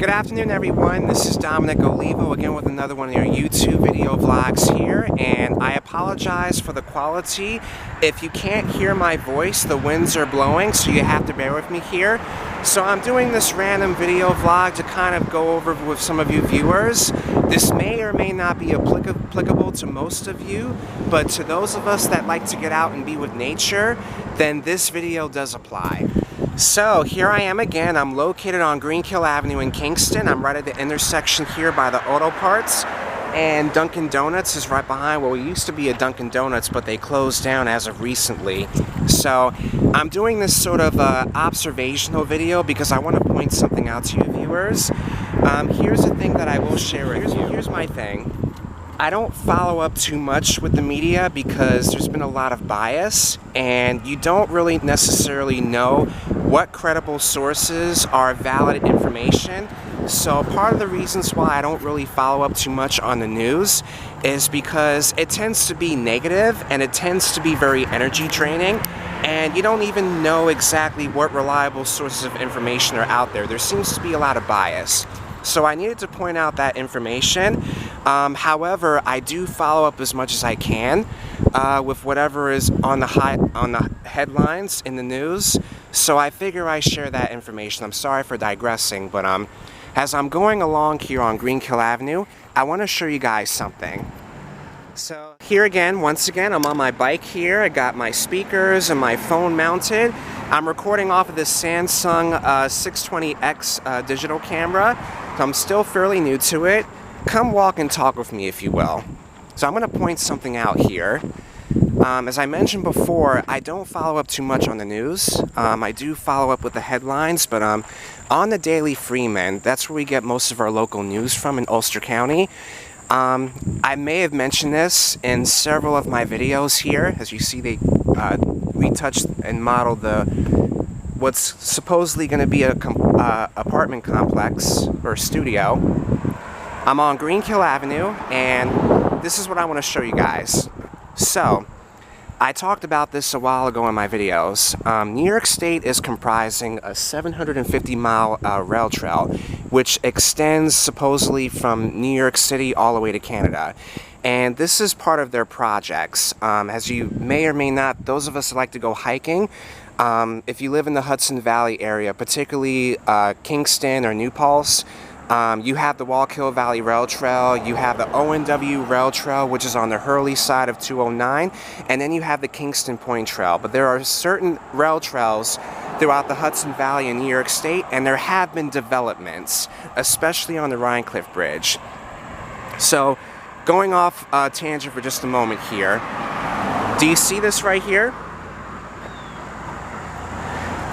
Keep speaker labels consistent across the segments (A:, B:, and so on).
A: Good afternoon, everyone. This is Dominic Olivo again with another one of your YouTube video vlogs here, and I apologize for the quality. If you can't hear my voice, the winds are blowing, so you have to bear with me here. So I'm doing this random video vlog to kind of go over with some of you viewers. This may or may not be applicable to most of you, but to those of us that like to get out and be with nature, then this video does apply. So here I am again. I'm located on Greenkill Avenue in Kingston. I'm right at the intersection here by the auto parts, and Dunkin' Donuts is right behind. Well, it used to be a Dunkin' Donuts, but they closed down as of recently. So I'm doing this sort of observational video because I want to point something out to you viewers. Here's the thing that I will share with you. Here's my thing. I don't follow up too much with the media because there's been a lot of bias, and you don't really necessarily know what credible sources are valid information. So part of the reasons why I don't really follow up too much on the news is because it tends to be negative and it tends to be very energy draining, and you don't even know exactly what reliable sources of information are out there. There seems to be a lot of bias. So I needed to point out that information. However, I do follow up as much as I can with whatever is on the headlines in the news. So I figure I share that information. I'm sorry for digressing, but as I'm going along here on Greenkill Avenue, I want to show you guys something. So here again, once again, I'm on my bike here. I got my speakers and my phone mounted. I'm recording off of this Samsung 620X digital camera. I'm still fairly new to it. Come walk and talk with me, if you will. So I'm going to point something out here. As I mentioned before, I don't follow up too much on the news. I do follow up with the headlines, but on the Daily Freeman, that's where we get most of our local news from in Ulster County. I may have mentioned this in several of my videos here. As you see, they retouched and modeled what's supposedly going to be a apartment complex or studio. I'm on Greenkill Avenue, and this is what I want to show you guys. So, I talked about this a while ago in my videos. New York State is comprising a 750-mile rail trail, which extends supposedly from New York City all the way to Canada. And this is part of their projects. As you may or may not, those of us that like to go hiking, if you live in the Hudson Valley area, particularly Kingston or New Paltz, you have the Wallkill Valley Rail Trail, you have the ONW Rail Trail, which is on the Hurley side of 209, and then you have the Kingston Point Trail. But there are certain rail trails throughout the Hudson Valley in New York State, and there have been developments, especially on the Rhinecliff Bridge. So, going off tangent for just a moment here, do you see this right here?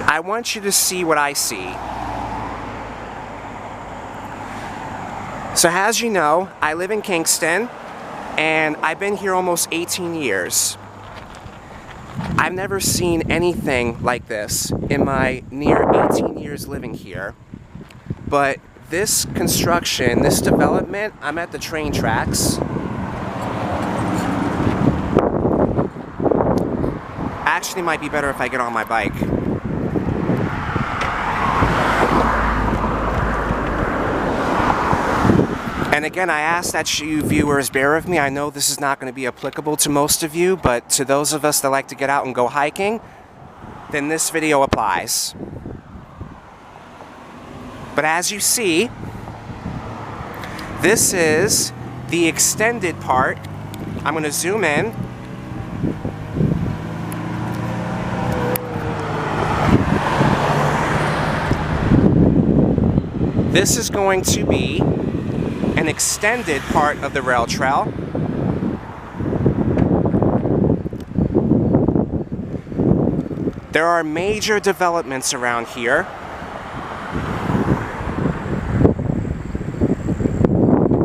A: I want you to see what I see. So as you know, I live in Kingston, and I've been here almost 18 years. I've never seen anything like this in my near 18 years living here. But this construction, this development, I'm at the train tracks. Actually, might be better if I get on my bike. And again, I ask that you viewers bear with me. I know this is not going to be applicable to most of you, but to those of us that like to get out and go hiking, then this video applies. But as you see, this is the extended part. I'm going to zoom in. This is going to be an extended part of the rail trail. There are major developments around here.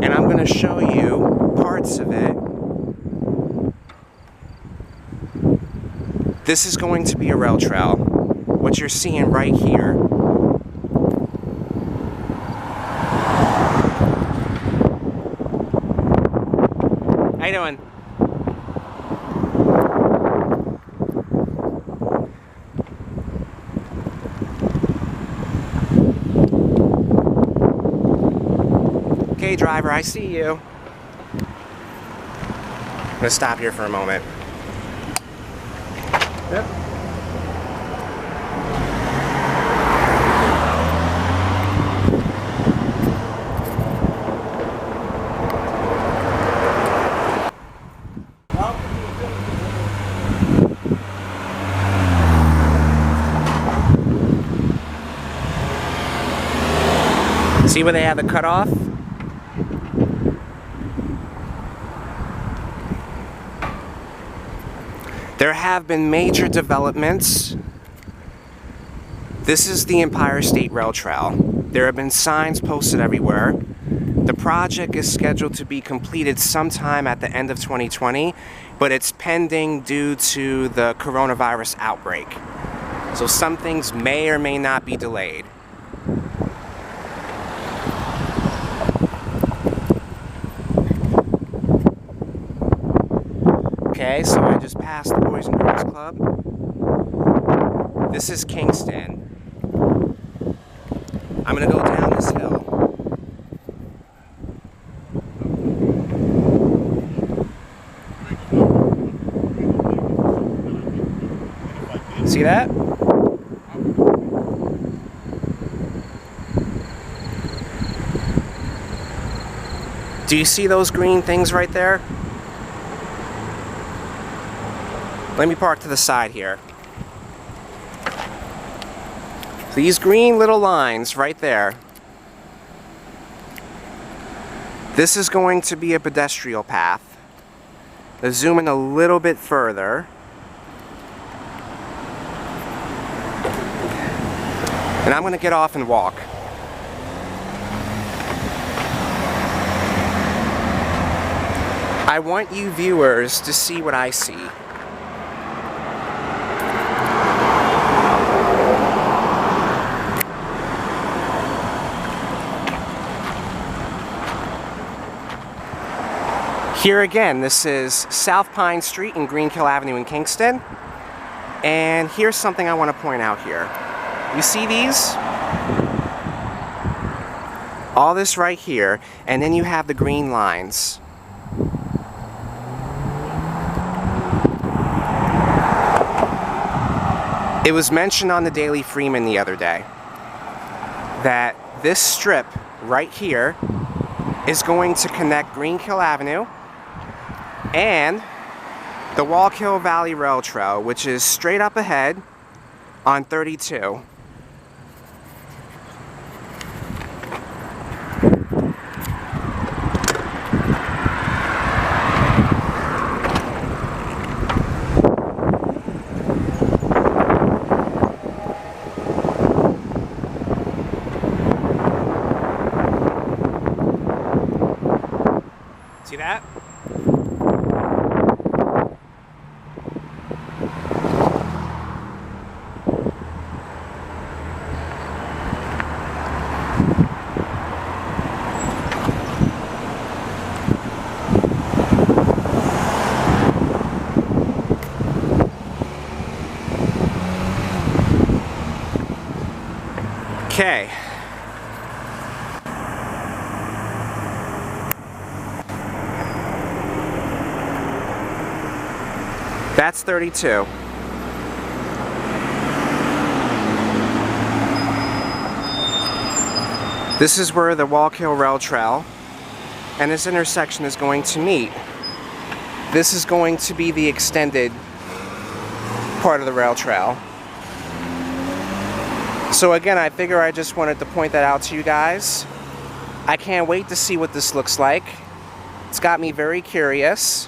A: And I'm going to show you parts of it. This is going to be a rail trail. What you're seeing right here. How you doing? Okay, driver, I see you. I'm gonna stop here for a moment. Yep. See where they have the cutoff? There have been major developments. This is the Empire State Rail Trail. There have been signs posted everywhere. The project is scheduled to be completed sometime at the end of 2020, but it's pending due to the coronavirus outbreak. So some things may or may not be delayed. Okay, so I just passed the Boys and Girls Club. This is Kingston. I'm gonna go down this hill. See that? Do you see those green things right there? Let me park to the side here. These green little lines right there. This is going to be a pedestrian path. Let's zoom in a little bit further. And I'm going to get off and walk. I want you viewers to see what I see. Here again, this is South Pine Street and Greenkill Avenue in Kingston. And here's something I want to point out here. You see these? All this right here, and then you have the green lines. It was mentioned on the Daily Freeman the other day that this strip right here is going to connect Greenkill Avenue and the Wallkill Valley Rail Trail, which is straight up ahead on 32. See that? Okay. That's 32. This is where the Wallkill Rail Trail and this intersection is going to meet. This is going to be the extended part of the rail trail. So again, I figure I just wanted to point that out to you guys. I can't wait to see what this looks like. It's got me very curious.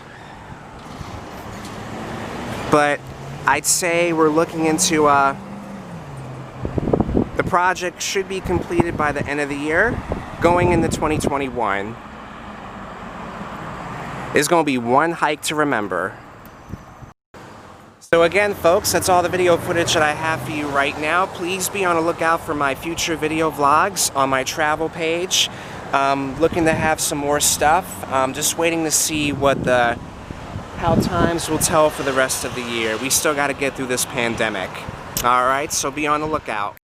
A: But I'd say we're looking into the project should be completed by the end of the year, going into 2021. It's going to be one hike to remember. So again, folks, that's all the video footage that I have for you right now. Please be on the lookout for my future video vlogs on my travel page. Looking to have some more stuff. Just waiting to see what how times will tell for the rest of the year. We still got to get through this pandemic. Alright, so be on the lookout.